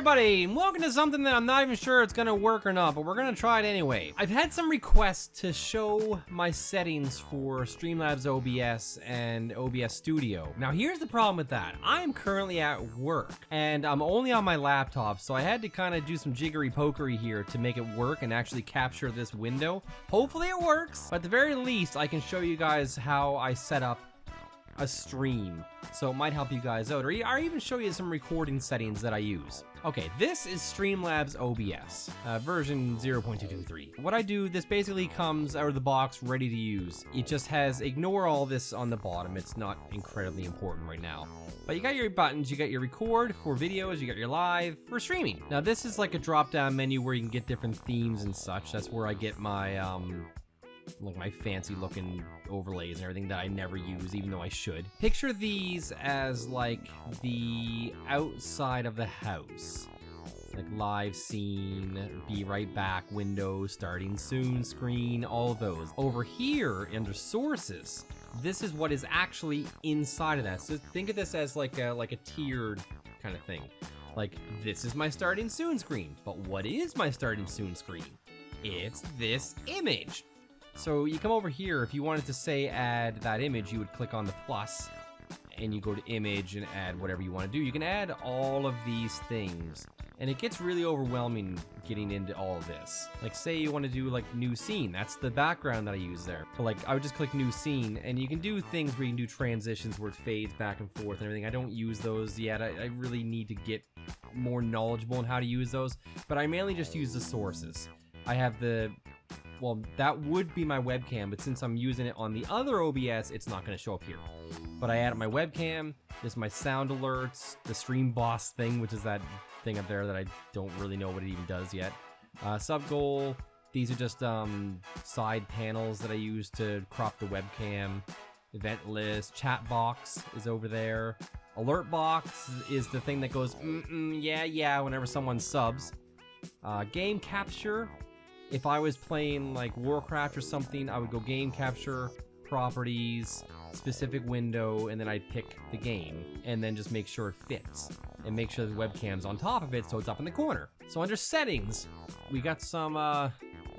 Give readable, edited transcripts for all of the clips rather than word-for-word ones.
everybody, and welcome to something that I'm not even sure it's gonna work or not, but we're gonna try it anyway. I've had some requests to show my settings for Streamlabs OBS and OBS Studio. Now here's the problem with that. I'm currently at work, and I'm only on my laptop, so I had to kind of do some jiggery-pokery here to make it work and actually capture this window. Hopefully it works, but at the very least, I can show you guys how I set up a stream, so it might help you guys out, or even show you some recording settings that I use. Okay, this is Streamlabs OBS, version 0.223. What I do, this basically comes out of the box ready to use. It just has, ignore all this on the bottom, it's not incredibly important right now. But you got your buttons, you got your record for videos, you got your live for streaming. Now this is like a drop-down menu where you can get different themes and such. That's where I get my, like my fancy looking overlays and everything that I never use, even though I should. Picture these as like the outside of the house. Like live scene, be right back, window, starting soon, screen, all of those. Over here under sources, this is what is actually inside of that. So think of this as like a tiered kind of thing. Like this is my starting soon screen, but what is my starting soon screen? It's this image. So you come over here, if you wanted to say add that image, you would click on the plus and you go to image and add whatever you want to do. You can add all of these things, and it gets really overwhelming getting into all of this. Like say you want to do like new scene, that's the background that I use there. But like I would just click new scene, and you can do things where you can do transitions where it fades back and forth and everything. I don't use those yet. I really need to get more knowledgeable on how to use those, but I mainly just use the sources. I have the, well, that would be my webcam, but since I'm using it on the other OBS, it's not going to show up here. But I added my webcam, this is my sound alerts, the stream boss thing, which is that thing up there that I don't really know what it even does yet. Sub goal, these are just side panels that I use to crop the webcam. Event list, chat box is over there. Alert box is the thing that goes, yeah, whenever someone subs. Game capture. If I was playing like Warcraft or something, I would go game capture, properties, specific window, and then I'd pick the game, and then just make sure it fits, and make sure the webcam's on top of it so it's up in the corner. So under settings, we got some,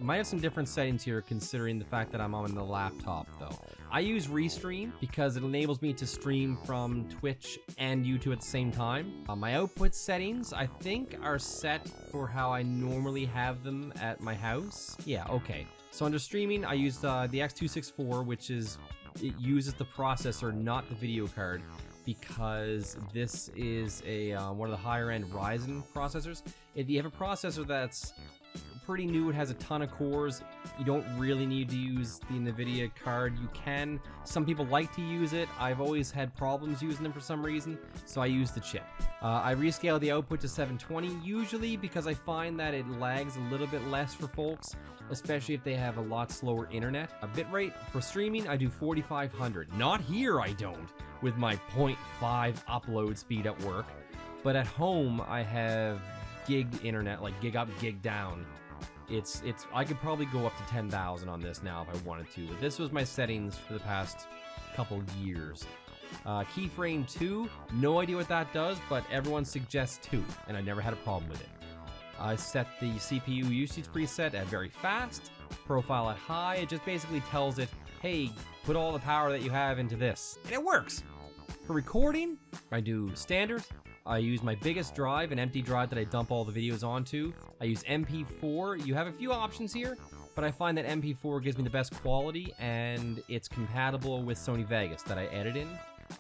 might have some different settings here considering the fact that I'm on the laptop though. I use Restream because it enables me to stream from Twitch and YouTube at the same time. My output settings, I think, are set for how I normally have them at my house. Yeah, okay. So under streaming, I use the X264, which is, it uses the processor, not the video card, because this is a one of the higher end Ryzen processors. If you have a processor that's pretty new, it has a ton of cores, you don't really need to use the NVIDIA card. You can, some people like to use it. I've always had problems using them for some reason, so I use the chip. I rescale the output to 720 usually because I find that it lags a little bit less for folks, especially if they have a lot slower internet. A bitrate for streaming, I do 4500. Not here I don't, with my 0.5 upload speed at work, but at home I have gig internet, like gig up, gig down. It's I could probably go up to 10,000 on this now if I wanted to. But this was my settings for the past couple years. Keyframe 2, no idea what that does, but everyone suggests 2, and I never had a problem with it. I set the CPU usage preset at very fast, profile at high. It just basically tells it, hey, put all the power that you have into this, and it works. For recording, I do standard. I use my biggest drive, an empty drive that I dump all the videos onto. I use MP4. You have a few options here, but I find that MP4 gives me the best quality, and it's compatible with Sony Vegas that I edit in.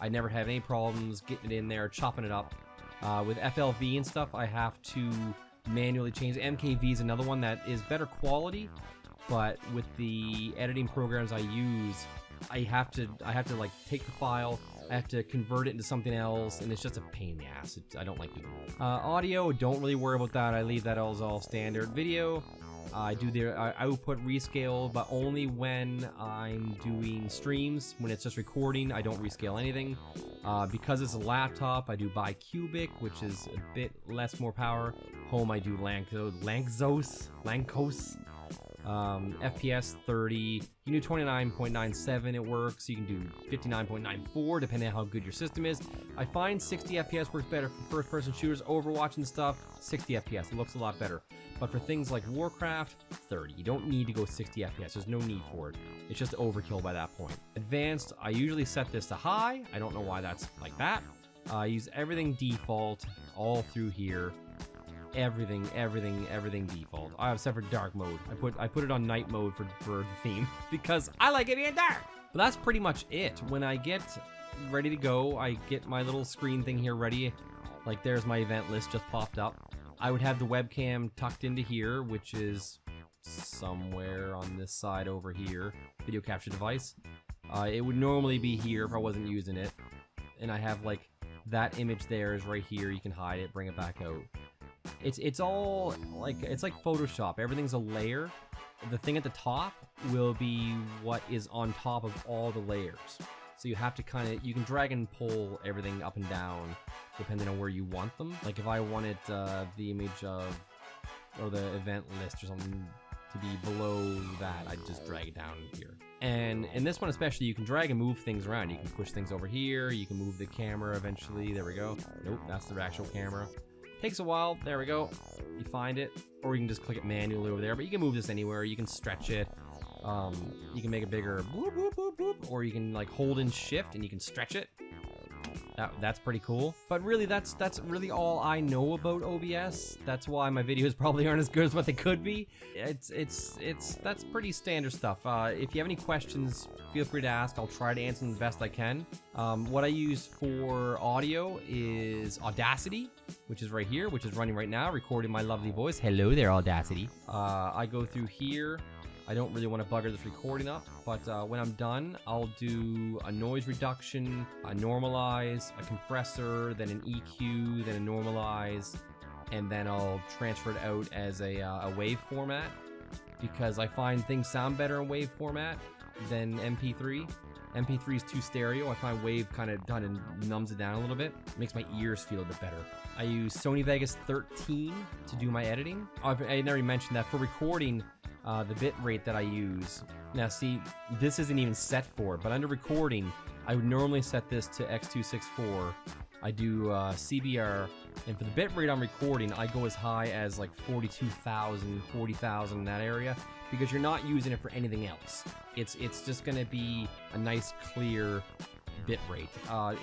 I never have any problems getting it in there, chopping it up. With FLV and stuff, I have to manually change. MKV is another one that is better quality, but with the editing programs I use, I have to like take the file, I have to convert it into something else, and it's just a pain in the ass. I don't like doing it. Audio, don't really worry about that. I leave that as all standard. Video, I do the output rescale, but only when I'm doing streams. When it's just recording, I don't rescale anything. Because it's a laptop, I do bicubic, which is a bit more power. Home, I do Lanczos. FPS 30. You can do 29.97, it works. You can do 59.94 depending on how good your system is. I find 60 FPS works better for first-person shooters, Overwatch and stuff. 60 FPS, it looks a lot better. But for things like Warcraft, 30. You don't need to go 60 FPS, there's no need for it. It's just overkill by that point. Advanced, I usually set this to high. I don't know why that's like that. I use everything default all through here. Everything default. Except for dark mode. I put it on night mode for the theme because I like it in dark. But that's pretty much it. When I get ready to go, I get my little screen thing here ready. Like there's my event list just popped up. I would have the webcam tucked into here, which is somewhere on this side over here. Video capture device. It would normally be here if I wasn't using it. And I have like that image there is right here. You can hide it, bring it back out. It's all like, it's like Photoshop. Everything's a layer. The thing at the top will be what is on top of all the layers. So you have to you can drag and pull everything up and down depending on where you want them. Like if I wanted the image of, or the event list or something to be below that, I'd just drag it down here. And in this one especially, you can drag and move things around. You can push things over here. You can move the camera eventually. There we go. Nope, that's the actual camera. Takes a while. There we go. You find it, or you can just click it manually over there. But you can move this anywhere. You can stretch it. You can make it bigger, boop, boop, boop, boop, or you can like hold in shift and you can stretch it. That's pretty cool. But really, that's really all I know about OBS. That's why my videos probably aren't as good as what they could be. That's pretty standard stuff. If you have any questions, feel free to ask. I'll try to answer them the best I can. What I use for audio is Audacity, which is right here, which is running right now, recording my lovely voice. Hello there, Audacity. I go through here. I don't really want to bugger this recording up, but when I'm done, I'll do a noise reduction, a normalize, a compressor, then an EQ, then a normalize, and then I'll transfer it out as a wave format, because I find things sound better in wave format than MP3. MP3 is too stereo. I find wave kind of numbs it down a little bit. It makes my ears feel a bit better. I use Sony Vegas 13 to do my editing. I never mentioned that for recording. The bit rate that I use. Now see, this isn't even set for it, but under recording, I would normally set this to X264. I do CBR, and for the bit rate I'm recording, I go as high as like 42,000, 40,000 in that area, because you're not using it for anything else. It's just gonna be a nice clear bit rate.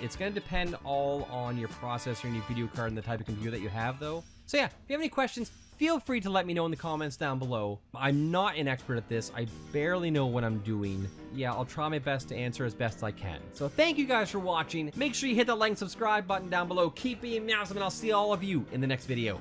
It's gonna depend all on your processor and your video card and the type of computer that you have though. So yeah, if you have any questions, feel free to let me know in the comments down below. I'm not an expert at this. I barely know what I'm doing. Yeah, I'll try my best to answer as best I can. So thank you guys for watching. Make sure you hit that like and subscribe button down below. Keep being awesome, and I'll see all of you in the next video.